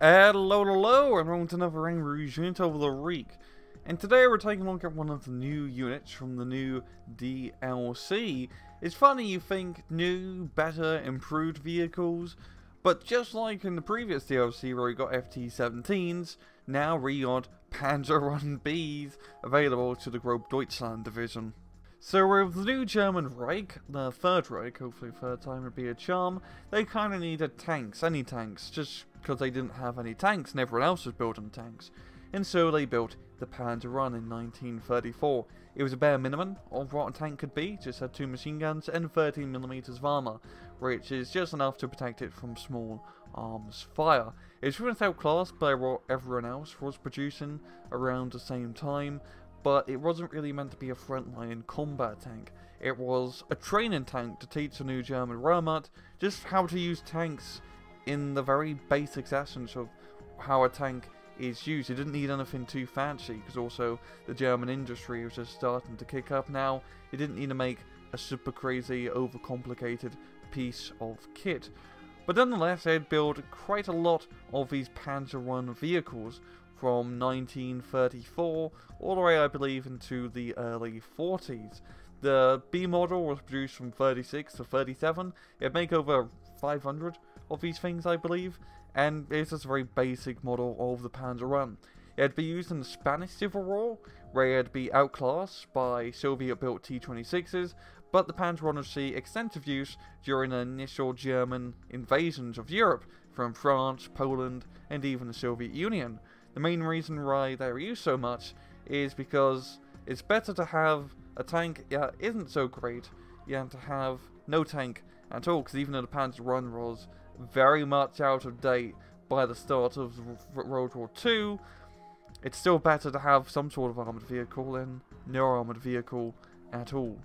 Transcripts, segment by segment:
Hello, and welcome to another Angry unit over the week. And today we're taking a look at one of the new units from the new DLC. It's funny you think new, better, improved vehicles, but just like in the previous DLC where we got FT-17s, now we got Panzer 1Bs available to the Grob Deutschland division. So with the new German Reich, the Third Reich, hopefully third time would be a charm, they kind of needed tanks, any tanks, just because they didn't have any tanks and everyone else was building tanks. And so they built the Panzer I in 1934. It was a bare minimum of what a tank could be, just had 2 machine guns and 13mm of armour, which is just enough to protect it from small arms fire. It was pretty outclassed by what everyone else was producing around the same time, but it wasn't really meant to be a frontline combat tank. It was a training tank to teach the new German Wehrmacht just how to use tanks in the very basic essence of how a tank is used. It didn't need anything too fancy, because also the German industry was just starting to kick up now. It didn't need to make a super crazy, overcomplicated piece of kit. But nonetheless, they'd built quite a lot of these Panzer I vehicles from 1934 all the way, I believe, into the early 40s. The B model was produced from 36 to 37. It'd make over 500 of these things, I believe, and it's just a very basic model of the Panzer I. It'd be used in the Spanish Civil War, where it'd be outclassed by Soviet-built T-26s, but the Panzer I would see extensive use during the initial German invasions of Europe from France, Poland, and even the Soviet Union. The main reason why they're used so much is because it's better to have a tank that isn't so great than to have no tank at all, because even though the Panzer I was very much out of date by the start of World War II, it's still better to have some sort of armoured vehicle than no armoured vehicle at all.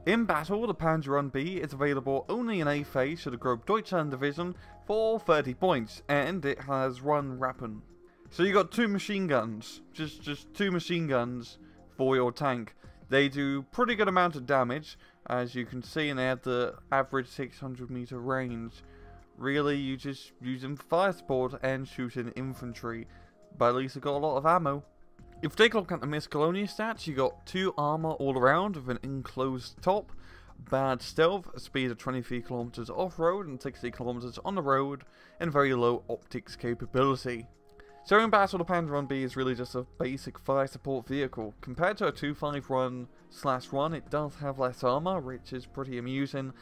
In battle, the Panzer 1B is available only in A phase to the Grob Deutschland division for 30 points, and it has 1 Rappen. So you got 2 machine guns, just 2 machine guns for your tank. They do pretty good amount of damage, as you can see, and they have the average 600 meter range. Really, you just use them for fire support and shooting infantry, but at least they got a lot of ammo. If you take a look at the miscellaneous stats, you got 2 armor all around with an enclosed top, bad stealth, a speed of 23 km off-road and 60 km on the road, and very low optics capability. So in battle, the Panzer 1B is really just a basic fire support vehicle. Compared to a 251/1, it does have less armor, which is pretty amusing,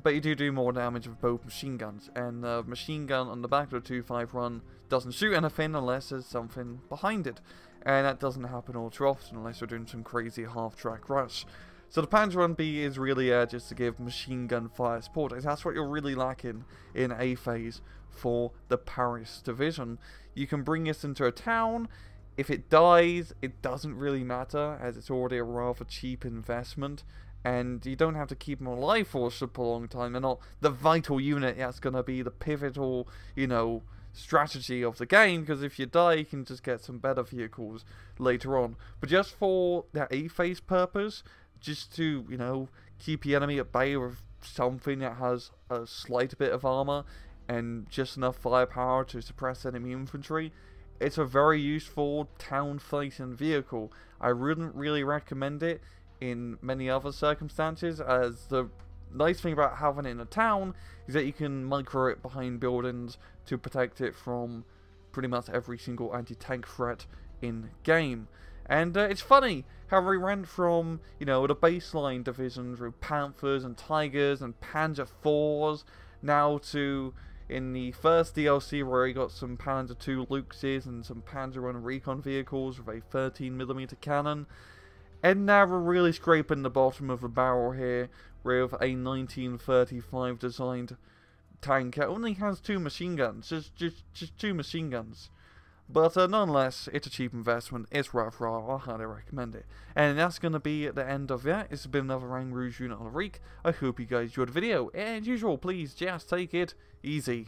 but you do more damage with both machine guns, and the machine gun on the back of the 251 doesn't shoot anything unless there's something behind it, and that doesn't happen all too often unless you're doing some crazy half-track rush. So the Panzer 1B is really just to give machine gun fire support, and that's what you're really lacking in A phase for the Paris division. You can bring this into a town. If it dies, it doesn't really matter, as it's already a rather cheap investment, and you don't have to keep them alive for a super long time. They're not the vital unit that's going to be the pivotal, strategy of the game, because if you die, you can just get some better vehicles later on. But just for that A phase purpose, just to, keep the enemy at bay with something that has a slight bit of armor and just enough firepower to suppress enemy infantry, it's a very useful town-fighting vehicle. I wouldn't really recommend it in many other circumstances, as the nice thing about having it in a town is that you can micro it behind buildings to protect it from pretty much every single anti-tank threat in game. And it's funny how we went from, the baseline divisions with Panthers and Tigers and Panzer IVs, now to, in the first DLC where we got some Panzer II Luxes and some Panzer I recon vehicles with a 13mm cannon. And now we're really scraping the bottom of the barrel here with a 1935 designed tank that only has 2 machine guns, just 2 machine guns. But nonetheless, it's a cheap investment, it's rough, I highly recommend it. And that's going to be the end of that. This has been another Rang Rouge unit on the week. I hope you guys enjoyed the video, and as usual, please just take it easy.